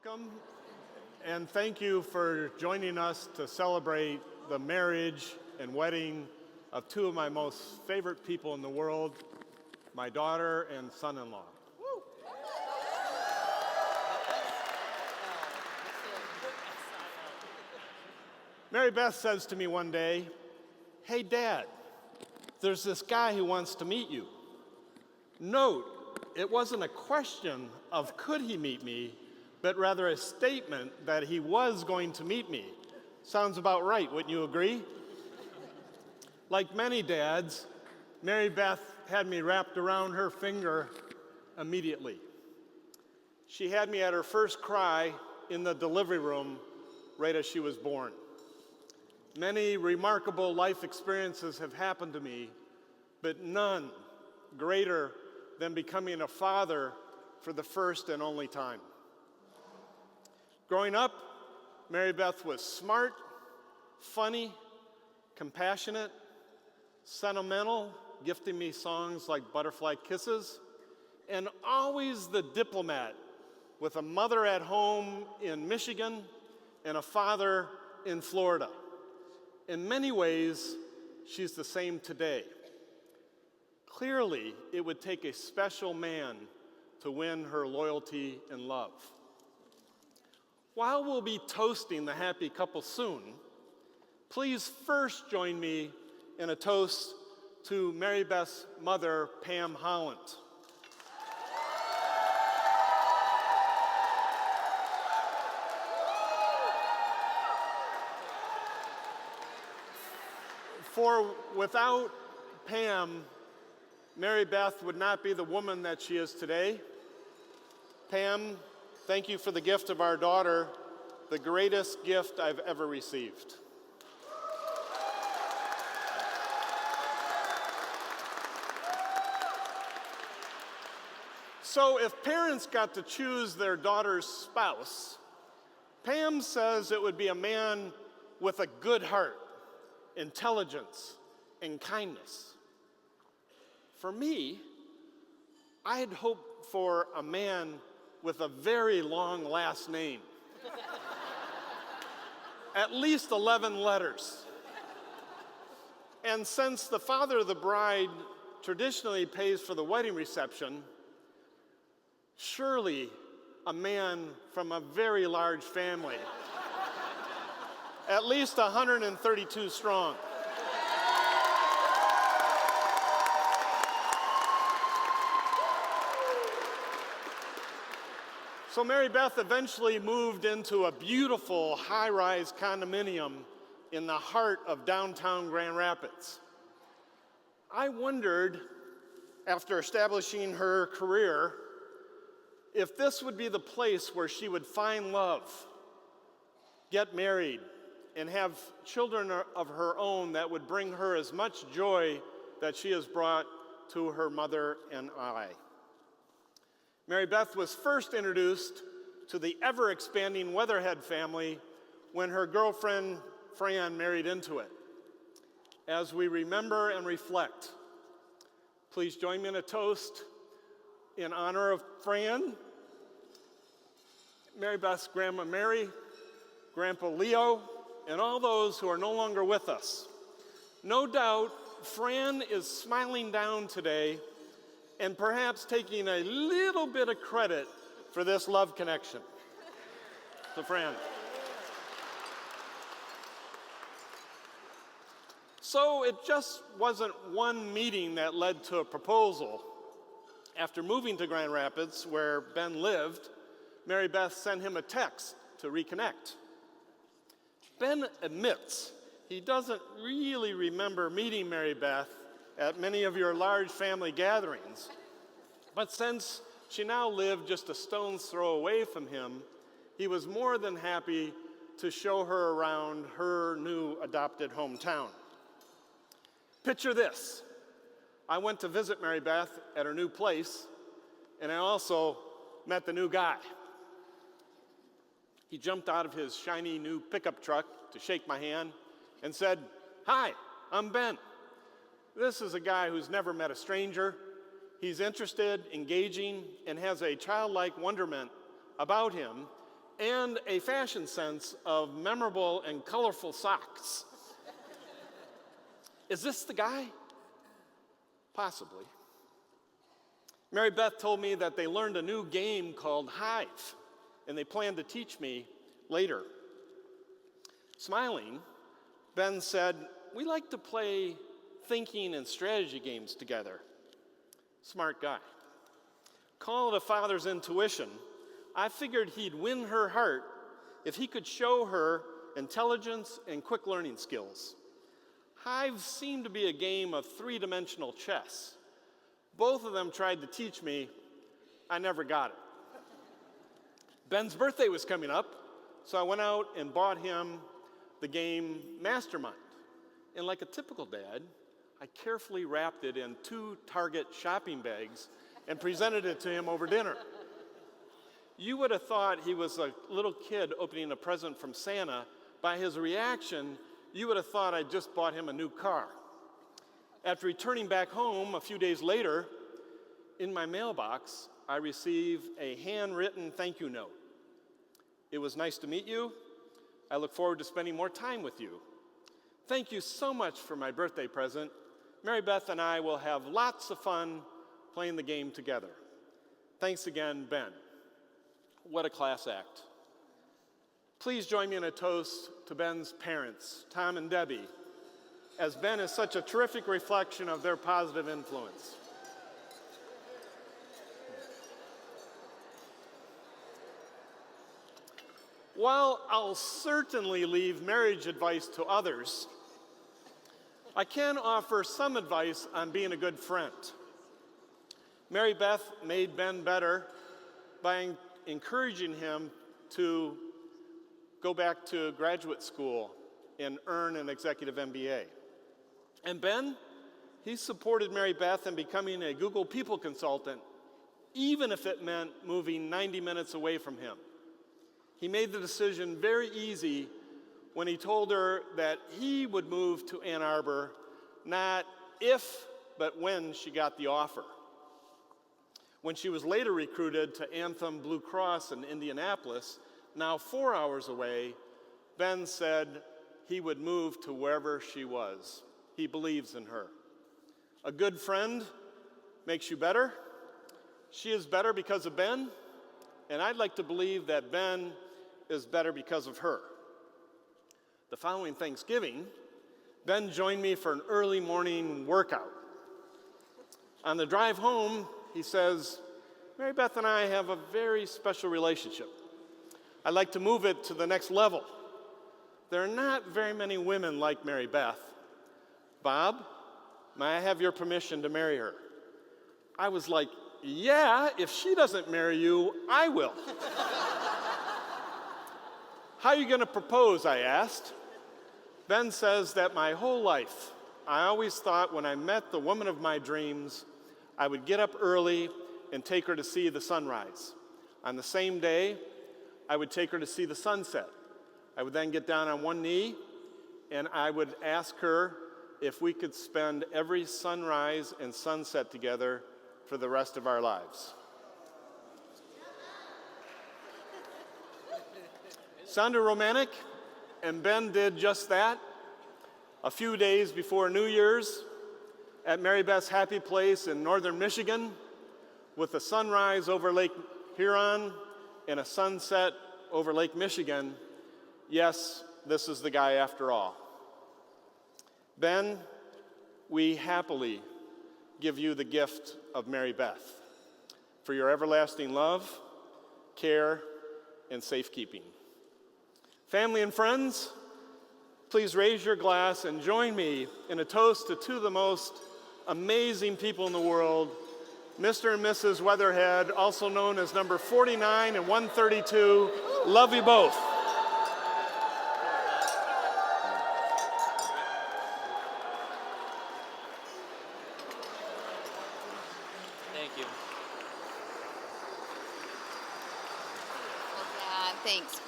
Welcome, and thank you for joining us to celebrate the marriage and wedding of two of my most favorite people in the world, my daughter and son-in-law. Marybeth says to me one day, "Hey, Dad, there's this guy who wants to meet you." Note, it wasn't a question of could he meet me, but rather a statement that he was going to meet me. Sounds about right, wouldn't you agree? Like many dads, Marybeth had me wrapped around her finger immediately. She had me at her first cry in the delivery room right as she was born. Many remarkable life experiences have happened to me, but none greater than becoming a father for the first and only time. Growing up, Marybeth was smart, funny, compassionate, sentimental, gifting me songs like Butterfly Kisses, and always the diplomat, with a mother at home in Michigan and a father in Florida. In many ways, she's the same today. Clearly, it would take a special man to win her loyalty and love. While we'll be toasting the happy couple soon, please first join me in a toast to Marybeth's mother, Pam Holland. For without Pam, Marybeth would not be the woman that she is today. Pam, thank you for the gift of our daughter, the greatest gift I've ever received. So if parents got to choose their daughter's spouse, Pam says it would be a man with a good heart, intelligence, and kindness. For me, I'd hope for a man with a very long last name. At least 11 letters. And since the father of the bride traditionally pays for the wedding reception, surely a man from a very large family. At least 132 strong. So Marybeth eventually moved into a beautiful high-rise condominium in the heart of downtown Grand Rapids. I wondered, after establishing her career, if this would be the place where she would find love, get married, and have children of her own that would bring her as much joy that she has brought to her mother and I. Marybeth was first introduced to the ever-expanding Weatherhead family when her girlfriend, Fran, married into it. As we remember and reflect, please join me in a toast in honor of Fran, Marybeth's Grandma Mary, Grandpa Leo, and all those who are no longer with us. No doubt, Fran is smiling down today and perhaps taking a little bit of credit for this love connection. So, Fran. So it just wasn't one meeting that led to a proposal. After moving to Grand Rapids, where Ben lived, Marybeth sent him a text to reconnect. Ben admits he doesn't really remember meeting Marybeth at many of your large family gatherings, but since she now lived just a stone's throw away from him, he was more than happy to show her around her new adopted hometown. Picture this. I went to visit Marybeth at her new place, and I also met the new guy. He jumped out of his shiny new pickup truck to shake my hand and said, "Hi, I'm Ben. This is a guy who's never met a stranger. He's interested, engaging, and has a childlike wonderment about him, and a fashion sense of memorable and colorful socks. Is this the guy? Possibly. Marybeth told me that they learned a new game called Hive, and they plan to teach me later. Smiling, Ben said, "We like to play thinking and strategy games together." Smart guy. Call it a father's intuition. I figured he'd win her heart if he could show her intelligence and quick learning skills. Hive seemed to be a game of three-dimensional chess. Both of them tried to teach me. I never got it. Ben's birthday was coming up, so I went out and bought him the game Mastermind. And like a typical dad, I carefully wrapped it in 2 Target shopping bags and presented it to him over dinner. You would have thought he was a little kid opening a present from Santa. By his reaction, you would have thought I just bought him a new car. After returning back home a few days later, in my mailbox, I received a handwritten thank you note. "It was nice to meet you. I look forward to spending more time with you. Thank you so much for my birthday present. Marybeth and I will have lots of fun playing the game together. Thanks again, Ben." What a class act. Please join me in a toast to Ben's parents, Tom and Debbie, as Ben is such a terrific reflection of their positive influence. While I'll certainly leave marriage advice to others, I can offer some advice on being a good friend. Marybeth made Ben better by encouraging him to go back to graduate school and earn an executive MBA. And Ben, he supported Marybeth in becoming a Google People consultant, even if it meant moving 90 minutes away from him. He made the decision very easy when he told her that he would move to Ann Arbor, not if, but when she got the offer. When she was later recruited to Anthem Blue Cross in Indianapolis, now 4 hours away, Ben said he would move to wherever she was. He believes in her. A good friend makes you better. She is better because of Ben, and I'd like to believe that Ben is better because of her. The following Thanksgiving, Ben joined me for an early morning workout. On the drive home, he says, "Marybeth and I have a very special relationship. I'd like to move it to the next level. There are not very many women like Marybeth. Bob, may I have your permission to marry her?" I was like, "Yeah, if she doesn't marry you, I will." "How are you going to propose?" I asked. Ben says that my whole life, I always thought when I met the woman of my dreams, I would get up early and take her to see the sunrise. On the same day, I would take her to see the sunset. I would then get down on one knee and I would ask her if we could spend every sunrise and sunset together for the rest of our lives. Sounded romantic, and Ben did just that. A few days before New Year's, at Marybeth's happy place in northern Michigan, with a sunrise over Lake Huron and a sunset over Lake Michigan, yes, this is the guy after all. Ben, we happily give you the gift of Marybeth for your everlasting love, care, and safekeeping. Family and friends, please raise your glass and join me in a toast to two of the most amazing people in the world, Mr. and Mrs. Weatherhead, also known as number 49 and 132. Love you both. Thank you. Thanks.